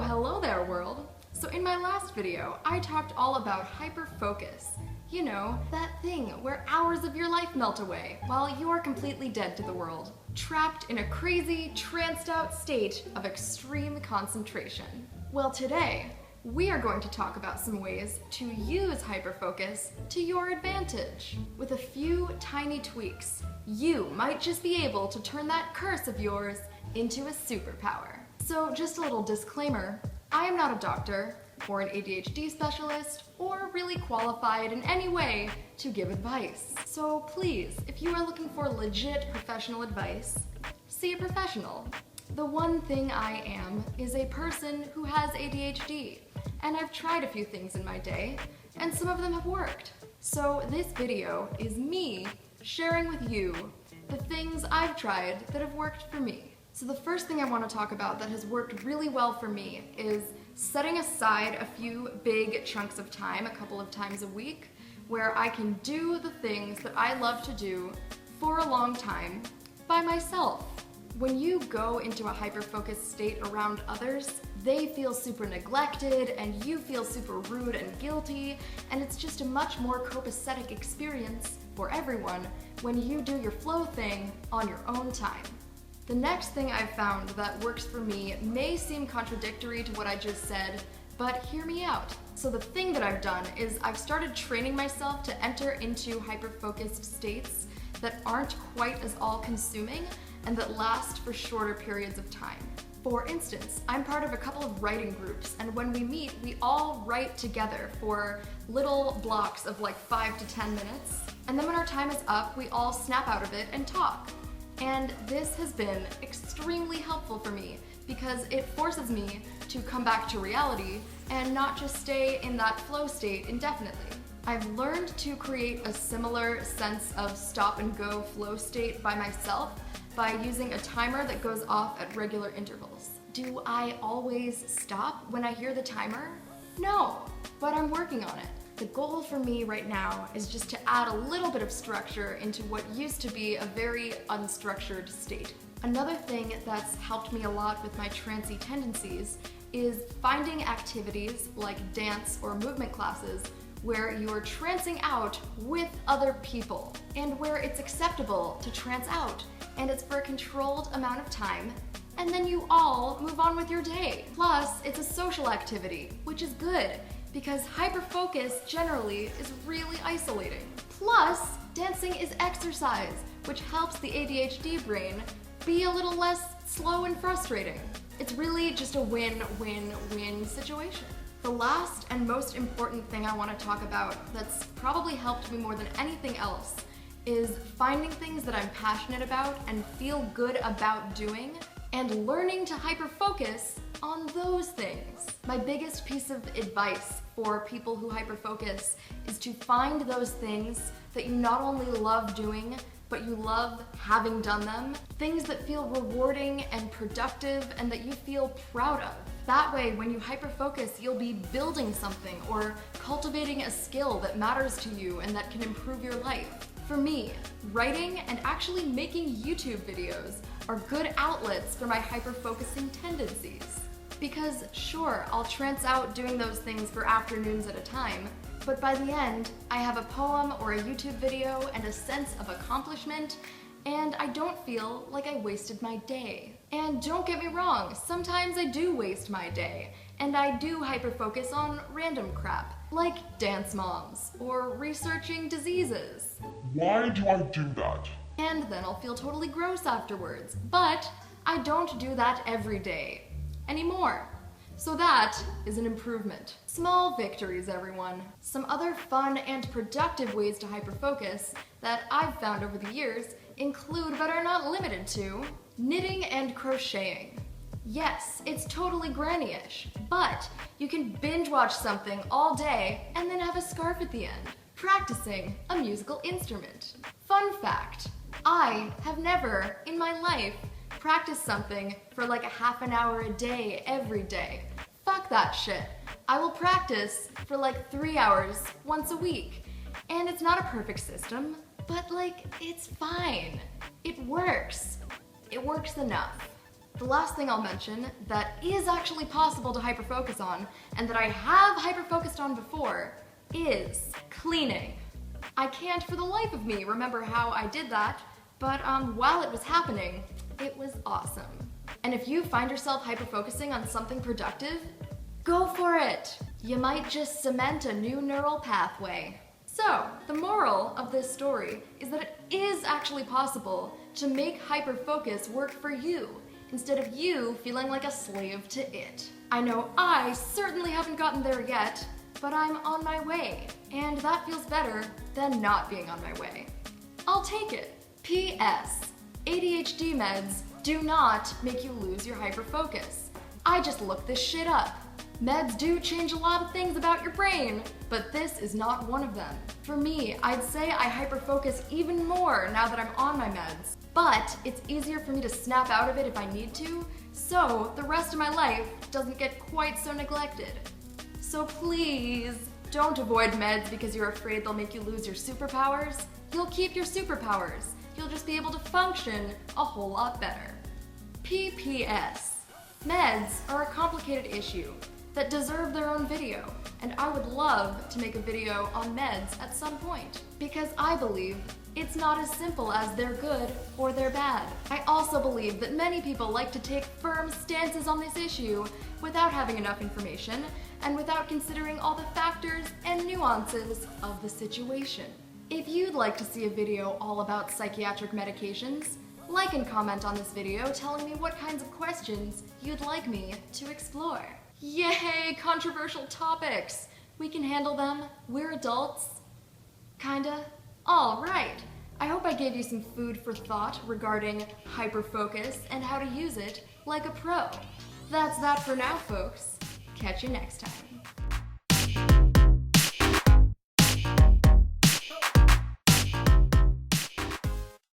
Hello there world! So in my last video, I talked all about hyperfocus. You know, that thing where hours of your life melt away while you're completely dead to the world, trapped in a crazy, tranced out state of extreme concentration. Well, today, we are going to talk about some ways to use hyperfocus to your advantage. With a few tiny tweaks, you might just be able to turn that curse of yours into a superpower. So just a little disclaimer, I am not a doctor or an ADHD specialist or really qualified in any way to give advice. So please, if you are looking for legit professional advice, see a professional. The one thing I am is a person who has ADHD, and I've tried a few things in my day, and some of them have worked. So this video is me sharing with you the things I've tried that have worked for me. So the first thing I want to talk about that has worked really well for me is setting aside a few big chunks of time, a couple of times a week, where I can do the things that I love to do for a long time by myself. When you go into a hyper-focused state around others, they feel super neglected and you feel super rude and guilty, and it's just a much more copacetic experience for everyone when you do your flow thing on your own time. The next thing I've found that works for me may seem contradictory to what I just said, but hear me out. So the thing that I've done is I've started training myself to enter into hyper-focused states that aren't quite as all-consuming and that last for shorter periods of time. For instance, I'm part of a couple of writing groups, and when we meet, we all write together for little blocks of like 5 to 10 minutes, and then when our time is up, we all snap out of it and talk. And this has been extremely helpful for me because it forces me to come back to reality and not just stay in that flow state indefinitely. I've learned to create a similar sense of stop and go flow state by myself by using a timer that goes off at regular intervals. Do I always stop when I hear the timer? No, but I'm working on it. The goal for me right now is just to add a little bit of structure into what used to be a very unstructured state. Another thing that's helped me a lot with my trancy tendencies is finding activities like dance or movement classes where you're trancing out with other people and where it's acceptable to trance out and it's for a controlled amount of time, and then you all move on with your day. Plus, it's a social activity, which is good because hyperfocus generally is really isolating. Plus, dancing is exercise, which helps the ADHD brain be a little less slow and frustrating. It's really just a win-win-win situation. The last and most important thing I want to talk about that's probably helped me more than anything else is finding things that I'm passionate about and feel good about doing and learning to hyperfocus on those things. My biggest piece of advice for people who hyperfocus is to find those things that you not only love doing, but you love having done them, things that feel rewarding and productive and that you feel proud of. That way, when you hyperfocus, you'll be building something or cultivating a skill that matters to you and that can improve your life. For me, writing and actually making YouTube videos are good outlets for my hyperfocusing tendencies. Because sure, I'll trance out doing those things for afternoons at a time, but by the end, I have a poem or a YouTube video and a sense of accomplishment, and I don't feel like I wasted my day. And don't get me wrong, sometimes I do waste my day, and I do hyperfocus on random crap, like dance moms or researching diseases. Why do I do that? And then I'll feel totally gross afterwards, but I don't do that every day anymore. So that is an improvement. Small victories, everyone. Some other fun and productive ways to hyperfocus that I've found over the years include, but are not limited to, knitting and crocheting. Yes, it's totally granny-ish, but you can binge watch something all day and then have a scarf at the end. Practicing a musical instrument. Fun fact, I have never in my life practiced something for like a half an hour a day every day. Fuck that shit. I will practice for like 3 hours once a week. And it's not a perfect system, but like, it's fine. It works. It works enough. The last thing I'll mention that is actually possible to hyperfocus on, and that I have hyperfocused on before, is cleaning. I can't for the life of me remember how I did that, but while it was happening, it was awesome. And if you find yourself hyperfocusing on something productive, go for it! You might just cement a new neural pathway. So, the moral of this story is that it is actually possible to make hyperfocus work for you, instead of you feeling like a slave to it. I know I certainly haven't gotten there yet, but I'm on my way, and that feels better than not being on my way. I'll take it. P.S. ADHD meds do not make you lose your hyperfocus. I just looked this shit up. Meds do change a lot of things about your brain, but this is not one of them. For me, I'd say I hyperfocus even more now that I'm on my meds, but it's easier for me to snap out of it if I need to, so the rest of my life doesn't get quite so neglected. So please, don't avoid meds because you're afraid they'll make you lose your superpowers. You'll keep your superpowers. You'll just be able to function a whole lot better. PPS. Meds are a complicated issue that deserve their own video, and I would love to make a video on meds at some point, because I believe it's not as simple as they're good or they're bad. I also believe that many people like to take firm stances on this issue without having enough information and without considering all the factors and nuances of the situation. If you'd like to see a video all about psychiatric medications, like and comment on this video telling me what kinds of questions you'd like me to explore. Yay, controversial topics! We can handle them, we're adults. Kinda. Alright, I hope I gave you some food for thought regarding hyperfocus and how to use it like a pro. That's that for now, folks. Catch you next time.